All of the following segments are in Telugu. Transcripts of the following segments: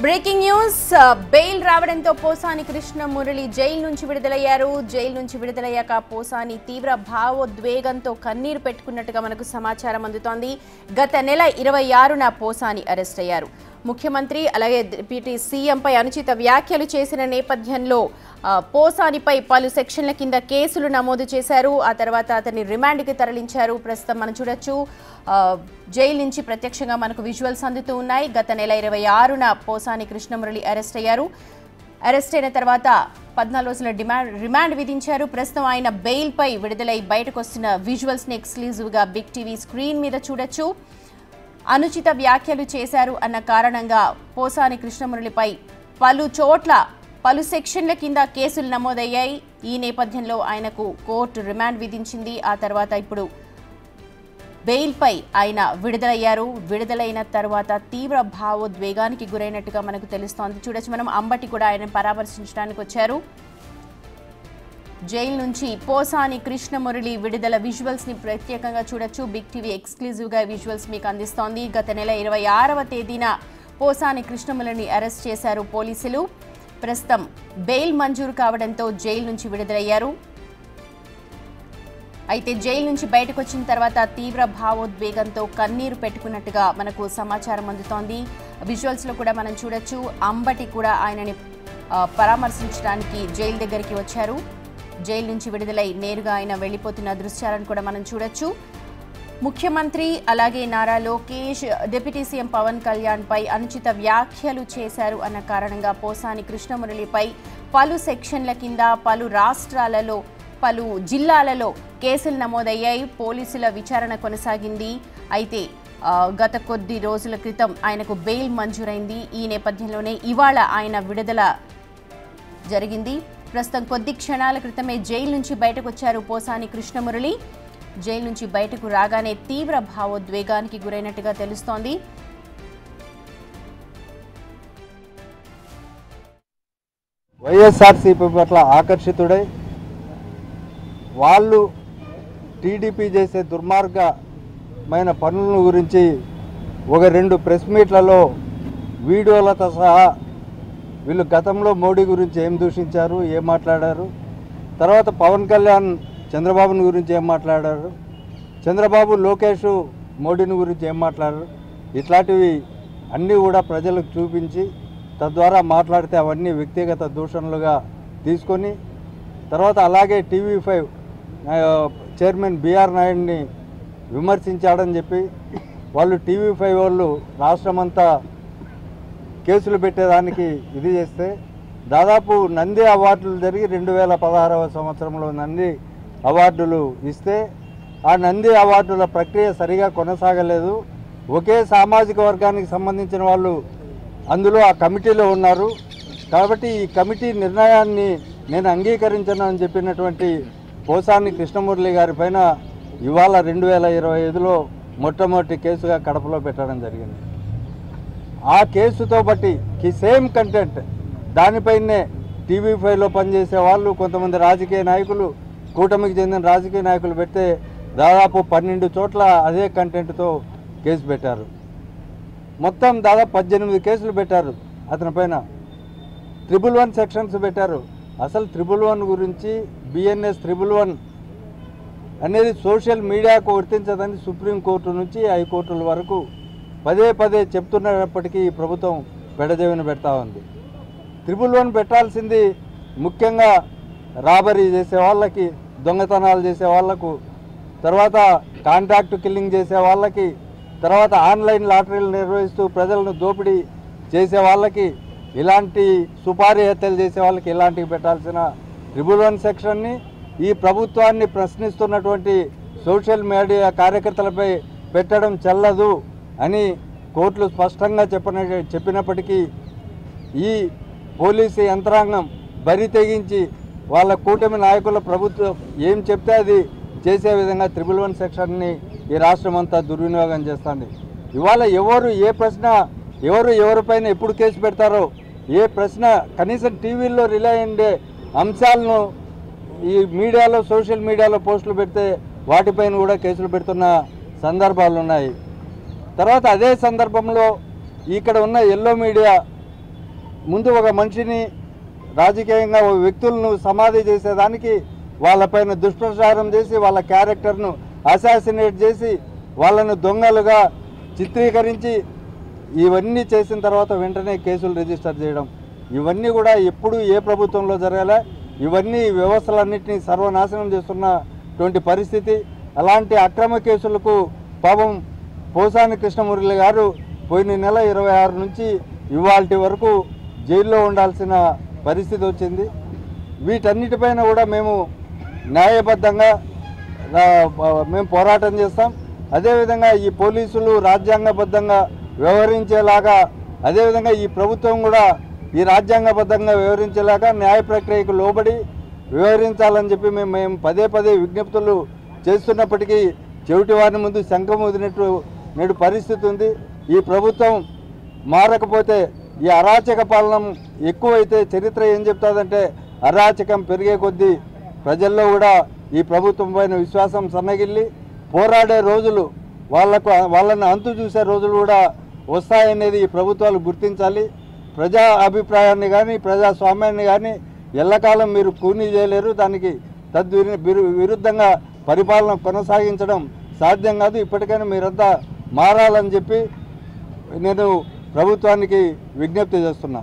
బ్రేకింగ్ న్యూస్ బెయిల్ రావడంతో పోసాని కృష్ణ మురళి జైలు నుంచి విడుదలయ్యారు. జైలు నుంచి విడుదలయ్యాక పోసాని తీవ్ర భావోద్వేగంతో కన్నీరు పెట్టుకున్నట్టుగా మనకు సమాచారం అందుతోంది. గత నెల 26న పోసాని అరెస్ట్ అయ్యారు. ముఖ్యమంత్రి అలాగే డిప్యూటీ సీఎంపై అనుచిత వ్యాఖ్యలు చేసిన నేపథ్యంలో పోసానిపై పలు సెక్షన్ల కింద కేసులు నమోదు చేశారు. ఆ తర్వాత అతన్ని రిమాండ్కి తరలించారు. ప్రస్తుతం మనం చూడొచ్చు జైలు నుంచి ప్రత్యక్షంగా మనకు విజువల్స్ అందుతూ ఉన్నాయి. గత నెల 26న పోసాని కృష్ణమురళి అరెస్ట్ అయ్యారు. అరెస్ట్ అయిన తర్వాత 14 రోజుల రిమాండ్ విధించారు. ప్రస్తుతం ఆయన బెయిల్పై విడుదలై బయటకు వస్తున్న విజువల్స్ని ఎక్స్క్లూజివ్గా బిగ్ టీవీ స్క్రీన్ మీద చూడొచ్చు. అనుచిత వ్యాఖ్యలు చేశారు అన్న కారణంగా పోసాని కృష్ణమురళిపై పలు సెక్షన్ల కింద కేసులు నమోదయ్యాయి. ఈ నేపథ్యంలో ఆయనకు కోర్టు రిమాండ్ విధించింది. ఆ తర్వాత ఇప్పుడు బెయిల్పై ఆయన విడుదలయ్యారు. విడుదలైన తర్వాత తీవ్ర భావోద్వేగానికి గురైనట్టుగా మనకు తెలుస్తోంది. చూడొచ్చు మనం అంబటి కూడా ఆయన పరామర్శించడానికి వచ్చారు. జైలు నుంచి పోసాని కృష్ణమురళి విడుదల విజువల్స్ ని ప్రత్యేకంగా చూడొచ్చు. బిగ్ టీవీ ఎక్స్క్లూజివ్ గా విజువల్స్ మీకు అందిస్తోంది. గత నెల 26వ తేదీన పోసాని కృష్ణమురళిని అరెస్ట్ చేశారు పోలీసులు. ప్రస్తుతం బెయిల్ మంజూరు కావడంతో జైలు నుంచి విడుదలయ్యారు. అయితే జైలు నుంచి బయటకు వచ్చిన తర్వాత తీవ్ర భావోద్వేగంతో కన్నీరు పెట్టుకున్నట్టుగా మనకు సమాచారం అందుతోంది. విజువల్స్ లో కూడా మనం చూడొచ్చు. అంబటి కూడా ఆయనని పరామర్శించడానికి జైలు దగ్గరికి వచ్చారు. జైలు నుంచి విడుదలై నేరుగా ఆయన వెళ్లిపోతున్న దృశ్యాలను కూడా మనం చూడొచ్చు. ముఖ్యమంత్రి అలాగే నారా లోకేష్, డిప్యూటీ సీఎం పవన్ కళ్యాణ్ పై అనుచిత వ్యాఖ్యలు చేశారు అన్న కారణంగా పోసాని కృష్ణమురళిపై పలు సెక్షన్ల కింద పలు రాష్ట్రాలలో పలు జిల్లాలలో కేసులు నమోదయ్యాయి. పోలీసుల విచారణ కొనసాగింది. అయితే గత కొద్ది రోజుల క్రితం ఆయనకు బెయిల్ మంజూరైంది. ఈ నేపథ్యంలోనే ఇవాళ ఆయన విడుదల జరిగింది. ప్రస్తుతం కొద్ది క్షణాల క్రితమే జైలు నుంచి బయటకు వచ్చారు పోసాని కృష్ణమురళి. జైలు నుంచి బయటకు రాగానే తీవ్ర భావోద్వేగానికి గురైనట్టుగా తెలుస్తోంది. వైఎస్ఆర్సీపీ పట్ల ఆకర్షితుడై వాళ్ళు టీడీపీ చేసే దుర్మార్గమైన పనుల గురించి ఒక 2 ప్రెస్ మీట్లలో వీడియోలతో సహా వీళ్ళు గతంలో మోడీ గురించి ఏం దూషించారు, ఏం మాట్లాడారు, తర్వాత పవన్ కళ్యాణ్ చంద్రబాబుని గురించి ఏం మాట్లాడారు, చంద్రబాబు లోకేష్ మోడీని గురించి ఏం మాట్లాడారు, ఇట్లాంటివి అన్నీ కూడా ప్రజలకు చూపించి తద్వారా మాట్లాడితే అవన్నీ వ్యక్తిగత దూషణలుగా తీసుకొని తర్వాత అలాగే TV5 చైర్మన్ బిఆర్ నాయుడిని విమర్శించాడని చెప్పి వాళ్ళు TV5 వాళ్ళు రాష్ట్రమంతా కేసులు పెట్టేదానికి ఇది చేస్తే దాదాపు నంది అవార్డులు జరిగి 2016వ సంవత్సరంలో నంది అవార్డులు ఇస్తే ఆ నంది అవార్డుల ప్రక్రియ సరిగా కొనసాగలేదు. ఒకే సామాజిక వర్గానికి సంబంధించిన వాళ్ళు అందులో ఆ కమిటీలో ఉన్నారు. కాబట్టి ఈ కమిటీ నిర్ణయాన్ని నేను అంగీకరించను అని చెప్పినటువంటి పోసాని కృష్ణమురళి గారి పైన ఇవాళ 2025లో మొట్టమొదటి కేసుగా కడపలో పెట్టడం జరిగింది. ఆ కేసుతో బట్టి సేమ్ కంటెంట్ దానిపైనే TV5లో పనిచేసే వాళ్ళు కొంతమంది రాజకీయ నాయకులు, కూటమికి చెందిన రాజకీయ నాయకులు పెడితే దాదాపు 12 చోట్ల అదే కంటెంట్తో కేసు పెట్టారు. మొత్తం దాదాపు 18 కేసులు పెట్టారు అతని పైన. 111 సెక్షన్స్ పెట్టారు. అసలు 111 గురించి BNS 111 అనేది సోషల్ మీడియాకు వర్తించదని సుప్రీంకోర్టు నుంచి హైకోర్టుల వరకు పదే చెప్తున్నప్పటికీ ఈ ప్రభుత్వం పెడజెవిన పెడతా ఉంది. 111 పెట్టాల్సింది ముఖ్యంగా రాబరీ చేసే వాళ్ళకి, దొంగతనాలు చేసే వాళ్లకు, తర్వాత కాంట్రాక్ట్ కిల్లింగ్ చేసే వాళ్ళకి, తర్వాత ఆన్లైన్ లాటరీలు నిర్వహిస్తూ ప్రజలను దోపిడీ చేసే వాళ్ళకి, ఇలాంటి సుపారీ హత్యలు చేసే వాళ్ళకి ఇలాంటివి పెట్టాల్సిన 111 సెక్షన్ని ఈ ప్రభుత్వాన్ని ప్రశ్నిస్తున్నటువంటి సోషల్ మీడియా కార్యకర్తలపై పెట్టడం చెల్లదు అని కోర్టులు స్పష్టంగా చెప్పినప్పటికీ ఈ పోలీసు యంత్రాంగం బరి తెగించి వాళ్ళ కూటమి నాయకుల ప్రభుత్వం ఏం చెప్తే అది చేసే విధంగా 111 సెక్షన్ని ఈ రాష్ట్రం అంతా దుర్వినియోగం చేస్తుంది. ఇవాళ ఎవరిపైన ఎప్పుడు కేసు పెడతారో ఏ ప్రశ్న కనీసం టీవీల్లో రిలే అయ్యే అంశాలను ఈ మీడియాలో సోషల్ మీడియాలో పోస్టులు పెడితే వాటిపైన కూడా కేసులు పెడుతున్న సందర్భాలు ఉన్నాయి. తర్వాత అదే సందర్భంలో ఇక్కడ ఉన్న ఎల్లో మీడియా ముందు ఒక మనిషిని రాజకీయంగా ఒక వ్యక్తులను సమాధి చేసేదానికి వాళ్ళపైన దుష్ప్రచారం చేసి వాళ్ళ క్యారెక్టర్ను అసాసినేట్ చేసి వాళ్ళను దొంగలుగా చిత్రీకరించి ఇవన్నీ చేసిన తర్వాత వెంటనే కేసులు రిజిస్టర్ చేయడం, ఇవన్నీ కూడా ఎప్పుడు ఏ ప్రభుత్వంలో జరగాల, ఇవన్నీ వ్యవస్థలన్నింటినీ సర్వనాశనం చేస్తున్నటువంటి పరిస్థితి. అలాంటి అక్రమ కేసులకు పాపం పోసాని కృష్ణమురళి గారు పోయిన నెల 26 నుంచి ఇవాల్టి వరకు జైల్లో ఉండాల్సిన పరిస్థితి వచ్చింది. వీటన్నిటిపైన కూడా మేము న్యాయబద్ధంగా మేము పోరాటం చేస్తాం. అదేవిధంగా ఈ పోలీసులు రాజ్యాంగబద్ధంగా వ్యవహరించేలాగా, అదేవిధంగా ఈ ప్రభుత్వం కూడా ఈ రాజ్యాంగబద్ధంగా వ్యవహరించేలాగా న్యాయ ప్రక్రియకు లోబడి వ్యవహరించాలని చెప్పి మేము పదే పదే విజ్ఞప్తులు చేస్తున్నప్పటికీ చెవిటి వారి ముందు శంఖం వదిలినట్టు నేడు పరిస్థితి ఉంది. ఈ ప్రభుత్వం మారకపోతే ఈ అరాచక పాలన ఎక్కువైతే చరిత్ర ఏం చెప్తుందంటే అరాచకం పెరిగే కొద్దీ ప్రజల్లో కూడా ఈ ప్రభుత్వం పైన విశ్వాసం సన్నగిల్లి పోరాడే రోజులు, వాళ్ళని అంతు చూసే రోజులు కూడా వస్తాయనేది ఈ ప్రభుత్వాలు గుర్తించాలి. ప్రజా అభిప్రాయాన్ని కానీ ప్రజాస్వామ్యాన్ని కానీ ఎల్లకాలం మీరు కూనీ చేయలేరు. దానికి విరుద్ధంగా పరిపాలన కొనసాగించడం సాధ్యం కాదు. ఇప్పటికైనా మీరంతా మారాలని చెప్పి నేను ప్రభుత్వానికి విజ్ఞప్తి చేస్తున్నా.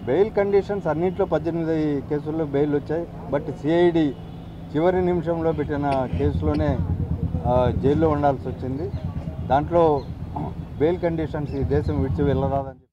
బెయిల్ కండిషన్స్ అన్నింటిలో 18 కేసుల్లో బెయిల్ వచ్చాయి. బట్ సిఐడి చివరి నిమిషంలో పెట్టిన కేసులోనే జైల్లో ఉండాల్సి వచ్చింది. దాంట్లో బెయిల్ కండిషన్స్ ఈ దేశం విడిచి వెళ్ళరాదని